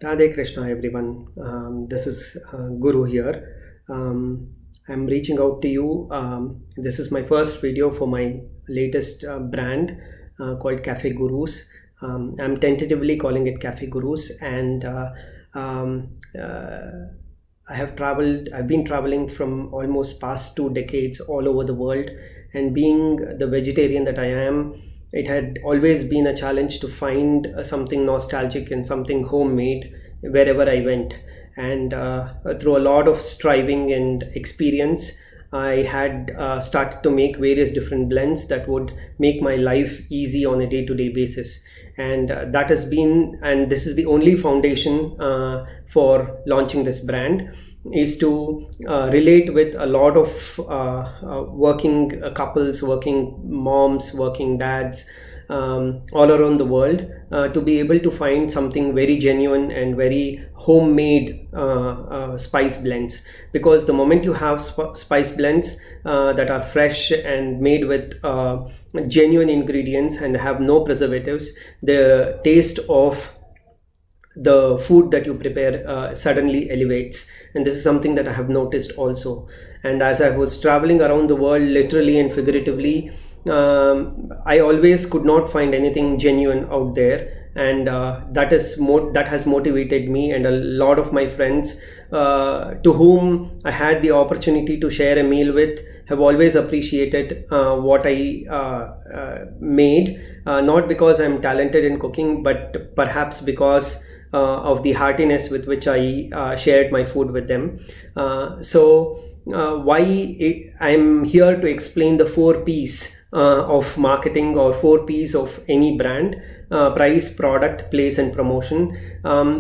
Radhe Krishna, everyone. This is Guru here. I'm reaching out to you. This is my first video for my latest brand called Cafe Gurus. I'm tentatively calling it Cafe Gurus, and I've been traveling from almost past 2 decades all over the world, and being the vegetarian that I am, it had always been a challenge to find something nostalgic and something homemade wherever I went. And through a lot of striving and experience, I had started to make various different blends that would make my life easy on a day-to-day basis. And that has been, and this is the only foundation for launching this brand, is to relate with a lot of working couples, working moms, working dads, all around the world, to be able to find something very genuine and very homemade spice blends. Because the moment you have spice blends that are fresh and made with genuine ingredients and have no preservatives, the taste of the food that you prepare suddenly elevates. And this is something that I have noticed also. And as I was traveling around the world, literally and figuratively, I always could not find anything genuine out there. And that has motivated me and a lot of my friends to whom I had the opportunity to share a meal with have always appreciated what I made, not because I'm talented in cooking, but perhaps because of the heartiness with which I shared my food with them. Why I'm here to explain the 4 Ps of marketing, or 4 Ps of any brand: price, product, place, and promotion.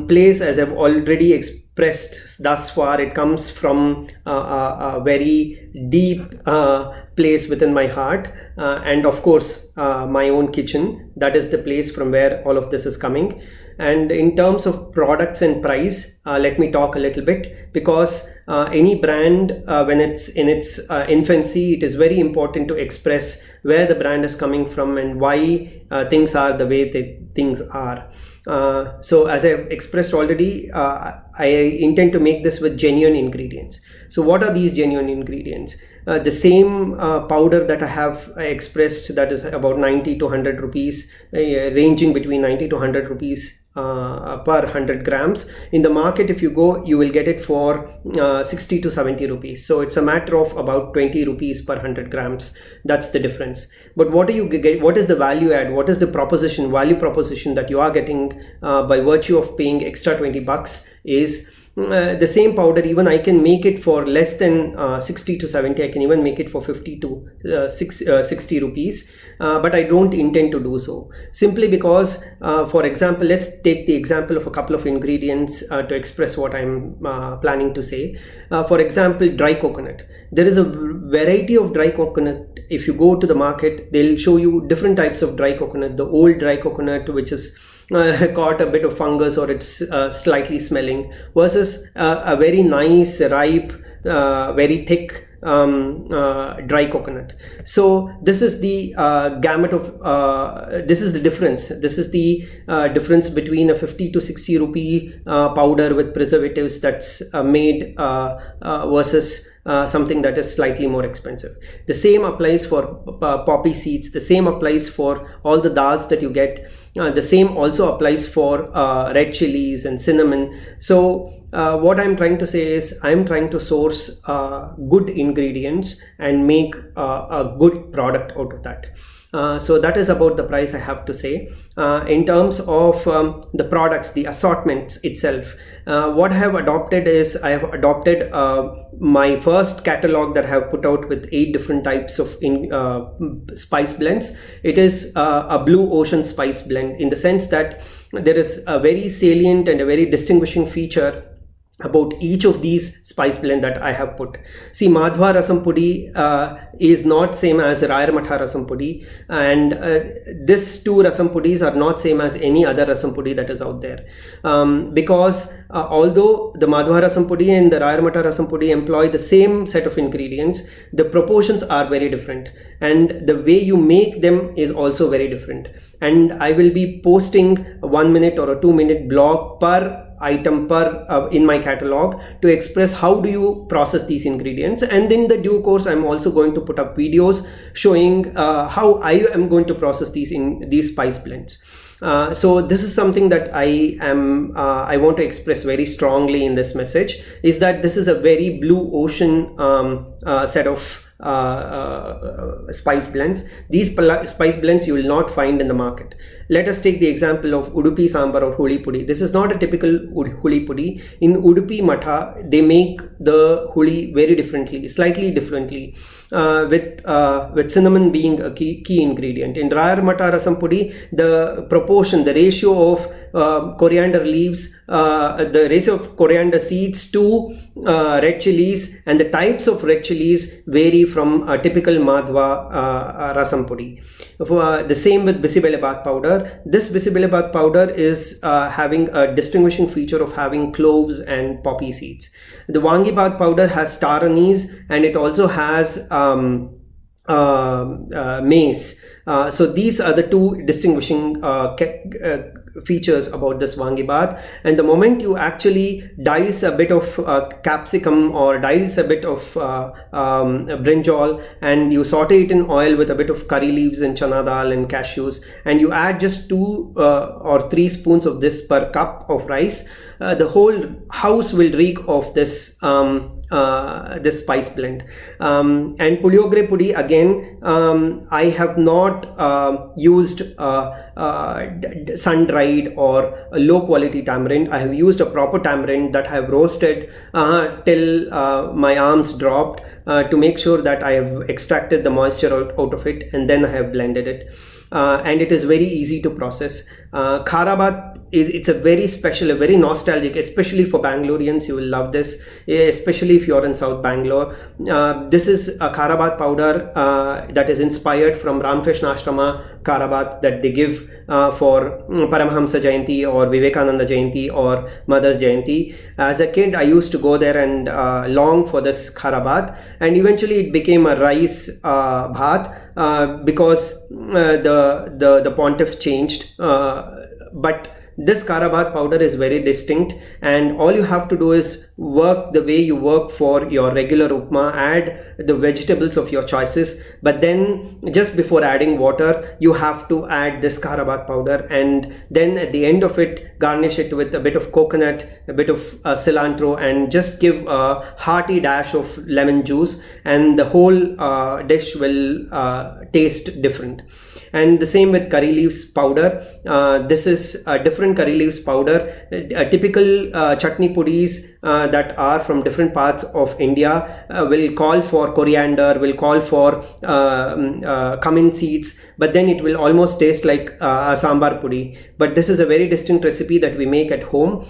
Place, as I've already expressed thus far, it comes from a very deep place within my heart, and of course my own kitchen. That is the place from where all of this is coming. And in terms of products and price, let me talk a little bit, because any brand, when it's in its infancy, it is very important to express where the brand is coming from and why things are the way things are. So as I've expressed already, I intend to make this with genuine ingredients. So what are these genuine ingredients? The same powder that I have expressed, that is about 90 to 100 rupees, ranging between 90 to 100 rupees per 100 grams. In the market, if you go, you will get it for 60 to 70 rupees. So it's a matter of about 20 rupees per 100 grams. That's the difference. But what do you get? What is the value add? What is the value proposition that you are getting by virtue of paying extra 20 bucks is the same powder. Even I can make it for less than 60 to 70. I can even make it for 50 to 60 rupees, but I don't intend to do so, simply because, for example, let's take the example of a couple of ingredients to express what I'm planning to say. For example, dry coconut. There is a variety of dry coconut. If you go to the market, they'll show you different types of dry coconut. The old dry coconut, which is caught a bit of fungus, or it's slightly smelling, versus a very nice, ripe, very thick dry coconut. So this is the gamut of this is the difference. This is the difference between a 50 to 60 rupee powder with preservatives that's made versus something that is slightly more expensive. The same applies for poppy seeds. The same applies for all the dals that you get. The same also applies for red chilies and cinnamon. So what I'm trying to say is, I'm trying to source good ingredients and make a good product out of that. So that is about the price I have to say. In terms of the products, the assortments itself, what I have adopted is, I have adopted my first catalog that I have put out with 8 different types of spice blends. It is a blue ocean spice blend, in the sense that there is a very salient and a very distinguishing feature about each of these spice blend that I have put. See, Madhwa Rasam Pudi is not same as Rayar Matha Rasam Pudi, and these 2 Rasam Pudis are not same as any other Rasam Pudi that is out there, because although the Madhwa Rasam Pudi and the Rayar Matha Rasam Pudi employ the same set of ingredients, the proportions are very different, and the way you make them is also very different. And I will be posting a 1 minute or a 2 minute blog per item per in my catalog to express how do you process these ingredients. And in the due course, I'm also going to put up videos showing how I am going to process these spice blends. So this is something that I want to express very strongly in this message, is that this is a very blue ocean set of spice blends. These spice blends you will not find in the market. Let us take the example of Udupi Sambar or Huli Pudi. This is not a typical Huli Pudi. In Udupi Matha, they make the Huli very differently, slightly differently, with cinnamon being a key ingredient. In Rayar Matha Rasam Pudi, the proportion, the ratio of coriander leaves, the ratio of coriander seeds to red chilies, and the types of red chilies vary from a typical Madhwa Rasam Pudi. The same with Bisibelebath powder. This Bisibelebath powder is having a distinguishing feature of having cloves and poppy seeds. The Wangibath powder has star anise, and it also has mace. So these are the two distinguishing features about this Wangibath. And the moment you actually dice a bit of capsicum or dice a bit of brinjal, and you saute it in oil with a bit of curry leaves and chana dal and cashews, and you add just 2 or 3 spoons of this per cup of rice, the whole house will reek of this this spice blend. And Puliogre Pudi, again, I have not used sun-dried or a low-quality tamarind. I have used a proper tamarind that I have roasted till my arms dropped to make sure that I have extracted the moisture out of it, and then I have blended it. And it is very easy to process. Kharabath, it's a very special, a very nostalgic, especially for Bangaloreans. You will love this, especially if you're in South Bangalore. This is a Kharabath powder that is inspired from Ramakrishna Ashrama Kharabath that they give for Paramahamsa Jayanti or Vivekananda Jayanti or Mother's Jayanti. As a kid, I used to go there and long for this Kharabath, and eventually it became a rice bhat because the pontiff changed. But this Kharabath powder is very distinct, and all you have to do is work the way you work for your regular upma. Add the vegetables of your choices, but then just before adding water, you have to add this Kharabath powder, and then at the end of it, garnish it with a bit of coconut, a bit of cilantro, and just give a hearty dash of lemon juice, and the whole dish will taste different. And the same with curry leaves powder. This is a different curry leaves powder. Typical chutney pudis that are from different parts of India will call for coriander, will call for cumin seeds, but then it will almost taste like a sambar pudi. But this is a very distinct recipe that we make at home.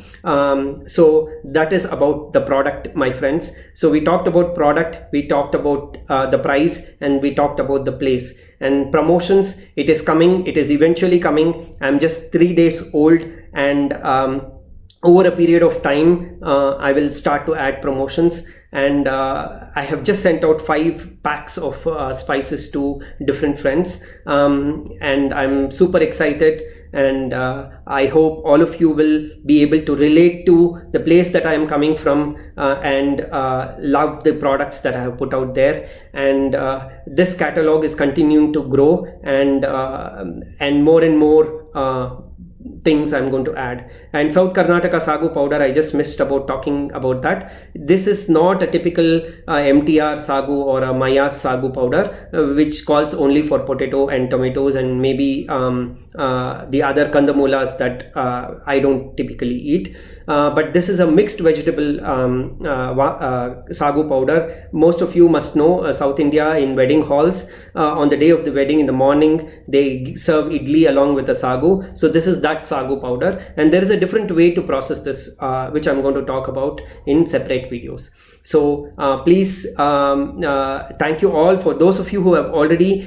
So that is about the product, my friends. So we talked about product, we talked about the price, and we talked about the place. And promotions, it is coming, it is eventually coming. I'm just 3 days old, and over a period of time I will start to add promotions. And I have just sent out 5 packs of spices to different friends, and I'm super excited, and I hope all of you will be able to relate to the place that I am coming from and love the products that I have put out there. And this catalog is continuing to grow, and more things I'm going to add. And South Karnataka sagu powder, I just missed about talking about that. This is not a typical MTR sagu or a Mayas sagu powder, which calls only for potato and tomatoes and maybe the other kandamulas that I don't typically eat. But this is a mixed vegetable sagu powder. Most of you must know South India, in wedding halls, on the day of the wedding in the morning, they serve idli along with the sagu. So this is that sagu powder, and there is a different way to process this, which I'm going to talk about in separate videos. So please, thank you all. For those of you who have already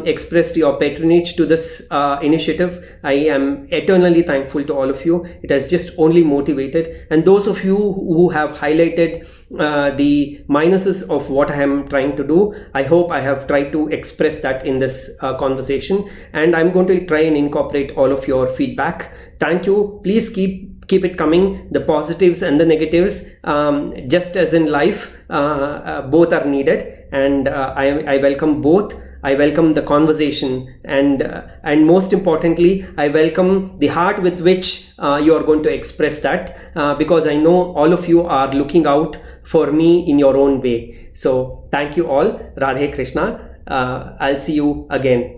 expressed your patronage to this initiative, I am eternally thankful to all of you. It has just only motivated. And those of you who have highlighted the minuses of what I am trying to do, I hope I have tried to express that in this conversation, and I'm going to try and incorporate all of your feedback Thank you. Please keep it coming. The positives and the negatives, just as in life, both are needed, and I welcome both. I welcome the conversation, and most importantly, I welcome the heart with which you are going to express that, because I know all of you are looking out for me in your own way. So thank you all. Radhe Krishna. I'll see you again.